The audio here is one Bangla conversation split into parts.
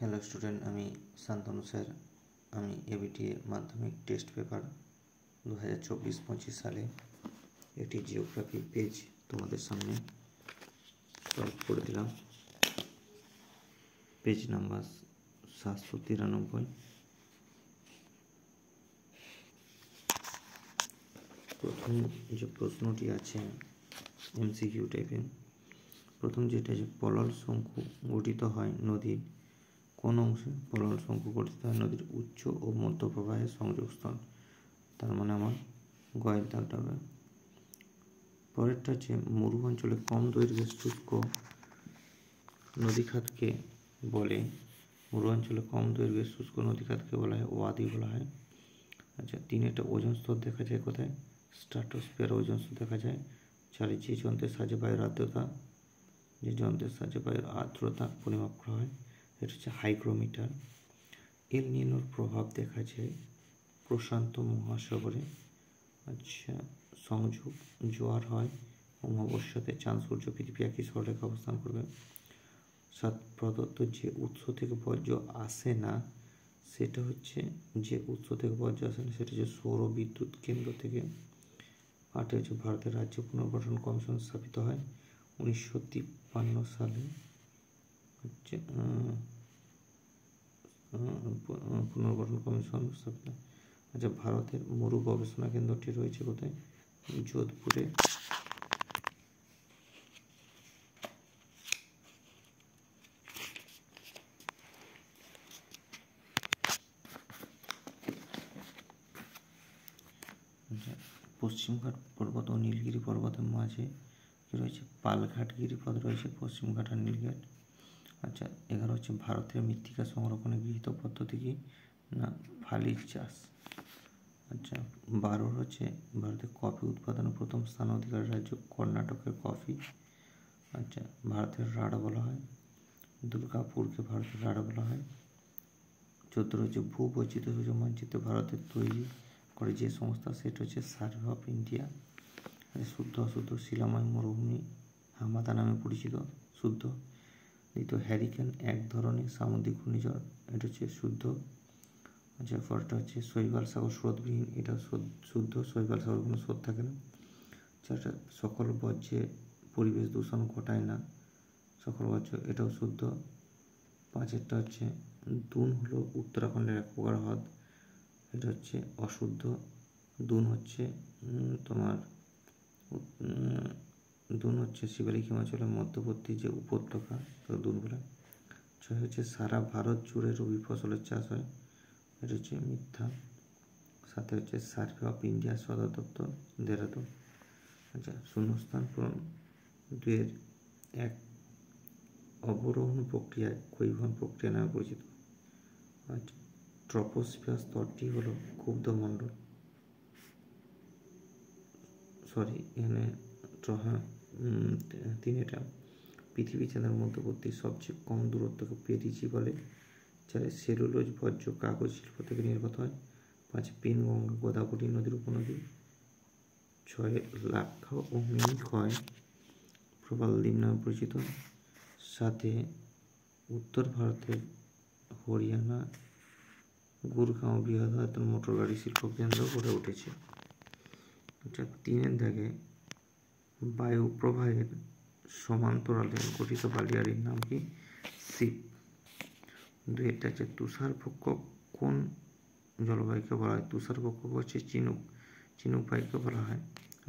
হ্যালো স্টুডেন্ট, আমি শান্তনু স্যার। আমি এবিটিএ মাধ্যমিক টেস্ট পেপার 2024-25 সালে একটি জিওগ্রাফি পেজ তোমাদের সামনে সলভ করে দিলাম। Page number 793। প্রথম যে প্রশ্নটি আছে এমসিকিউ টাইপের। প্রথম যেটা যে পলল শঙ্কু গঠিত হয় নদীর কোন অংশে? পলল শঙ্কু গঠিত হয় নদীর উচ্চ ও মধ্য প্রবাহের সংযোগস্থল। তার মানে আমার গয়ের দাগটা হবে। পরেরটা হচ্ছে মরু অঞ্চলে কম দৈর্ঘ্যের শুষ্ক নদীখাতকে বলে। মরু অঞ্চলে কম দৈর্ঘ্যের শুষ্ক নদীখাতকে বলা হয় ওয়াদি বলা হয়। আচ্ছা, একটা ওজন স্তর দেখা যায় কোথায়? স্ট্রাটোস্ফিয়ার ওজন স্তর দেখা যায়। চারে যে যন্ত্রের সাহায্যে বায়ুর আর্দ্রতা পরিমাপ করা হয় এটা হচ্ছে হাইগ্রোমিটার। এল নিনোর প্রভাব দেখা যায় প্রশান্ত মহাসাগরে। আচ্ছা, সংযোগ জোয়ার হয় অমাবস্যাতে, চাঁদ সূর্য পৃথিবী একই সরলরেখা অবস্থান করবে। প্রদত্ত যে উৎস থেকে বর্জ্য আসে না সেটা হচ্ছে সৌর বিদ্যুৎ কেন্দ্র থেকে। 8 হচ্ছে ভারতের রাজ্য পুনর্গঠন কমিশন স্থাপিত হয় 1953 সালে। হচ্ছে পুনর্গঠন কমিশন স্থাপিত। আচ্ছা, ভারতের মরু গবেষণা কেন্দ্রটি রয়েছে কোথায়? যোধপুরে। পশ্চিমঘাট পর্বত ও নীলগিরি পর্বতের মাঝে রয়েছে পালঘাট গিরিপথ রয়েছে, পশ্চিমঘাট আর নীলঘাট। আচ্ছা, 11 হচ্ছে ভারতের মৃত্তিকা সংরক্ষণে গৃহীত পদ্ধতি কি? না, ফালিজ চাষ। আচ্ছা, 12 হচ্ছে ভারতের কফি উৎপাদনে প্রথম স্থান অধিকারী রাজ্য কর্ণাটকের কফি। আচ্ছা, ভারতের রাঢ় বলা হয় দুর্গাপুরকে, ভারতের রাঢ় বলা হয়। 14 হচ্ছে ভূবৈচিত্র্য সূচক মানচিত্র ভারতের তৈরি করে যে সংস্থা সেটা হচ্ছে সার্ভে অফ ইন্ডিয়া। শুদ্ধ অশুদ্ধ শিলাময় মরুভূমি হামাদা নামে পরিচিত, শুদ্ধ। দ্বিতীয়, হ্যারিকেন এক ধরনের সামুদ্রিক ঘূর্ণিঝড়, এটা হচ্ছে শুদ্ধ। আচ্ছা, পরটা হচ্ছে শৈবাল সাগর স্রোতবিহীন, এটা শুদ্ধ। শৈবাল সাগর কোনো স্রোত থাকে না। চারটা, সকল বর্জ্যে পরিবেশ দূষণ ঘটায় না সকল বর্জ্য, এটাও শুদ্ধ। 5 হচ্ছে দুন হলো উত্তরাখণ্ডের এক প্রকার হ্রদ, এটা হচ্ছে অশুদ্ধ। দুন হচ্ছে শিবালিক হিমাচলের মধ্যবর্তী যে উপত্যকা, দুন বলে। 6 হচ্ছে সারা ভারত জুড়ে রবি ফসলের চাষ হয়, এটা হচ্ছে মিথ্যা। 7 হচ্ছে সার্ভে অফ ইন্ডিয়া সদর দপ্তর দেহরাদুন। আচ্ছা, শূন্যস্থান পূরণ। 2-1 অবরোহণ প্রক্রিয়ায় ক্ষয়ীভবন প্রক্রিয়া নামে পরিচিত। আচ্ছা, ট্রপোস্ফিয়ার স্তরটি হলো ক্ষুব্ধমণ্ডল, এখানে 3 পৃথিবী চাঁদের মধ্যবর্তী সবচেয়ে কম দূরত্বকে পেরিজি বলে। 4 সেলুলোজ বর্জ্য কাগজ শিল্প থেকে নির্গত হয়। 5 পেনগঙ্গা গোদাবরী নদীর উপনদী। 6 লাক্ষা ও মিনিকয় প্রবাল দ্বীপ নামে পরিচিত। 7 উত্তর ভারতের হরিয়ানা গুরগাঁও বৃহদায়তন মোটর গাড়ি শিল্প কেন্দ্র গড়ে উঠেছে। আচ্ছা, 3 দাগে বায়ু প্রবাহের সমান্তরালে গঠিত বালিয়াড়ির নাম কি? শিব। 2 হচ্ছে তুষারভক্ষ কোন জলবায়ুকে বলা হয়? তুষারভক্ষ হচ্ছে চিনুক বায়ুকে বলা হয়,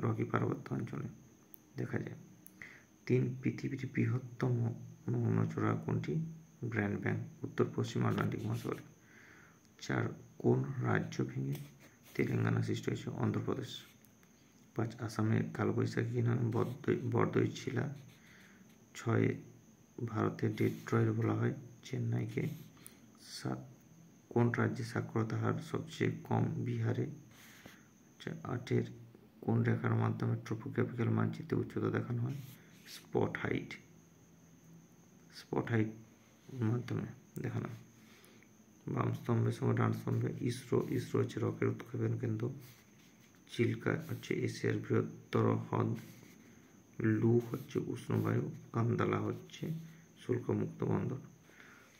রকি পার্বত্য অঞ্চলে দেখা যায়। 3 পৃথিবীর বৃহত্তম নৌনচড়া কোনটি? গ্র্যান্ড ব্যাংক, উত্তর পশ্চিম আটলান্টিক মহাসাগরে। 4 কোন রাজ্য ভেঙে তেলেঙ্গানা সৃষ্টি হয়েছে? অন্ধ্রপ্রদেশ। 5 আসামের কালবৈশাখী নামে বরদৈচিলা। 6 ভারতের ডেট্রয়েট বলা হয় চেন্নাইকে। 7 কোন রাজ্যে সাক্ষরতার হার সবচেয়ে কম? বিহারে। 8 কোন রেখার মাধ্যমে ট্রপোগ্রাফিক্যাল মানচিত্রে উচ্চতা দেখানো হয়? স্পট হাইট মাধ্যমে দেখানো হয়। বাম স্তম্ভের সঙ্গে ডান স্তম্ভে ইসরো হচ্ছে রকেট উৎক্ষেপণ কেন্দ্র। চিল্কা হচ্ছে এশিয়ার বৃহত্তর হ্রদ। লু হচ্ছে উষ্ণবায়ু। কান্দালা হচ্ছে শুল্কমুক্ত বন্দর।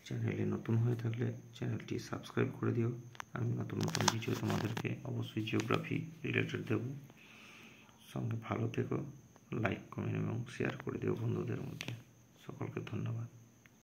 চ্যানেলে নতুন হয়ে থাকলে চ্যানেলটি সাবস্ক্রাইব করে দিও। আমি নতুন নতুন ভিডিও তোমাদেরকে অবশ্যই জিওগ্রাফি রিলেটেড দেব। সঙ্গে ভালো থেকো, লাইক কমেন্ট এবং শেয়ার করে দিও বন্ধুদের মধ্যে। সকলকে ধন্যবাদ।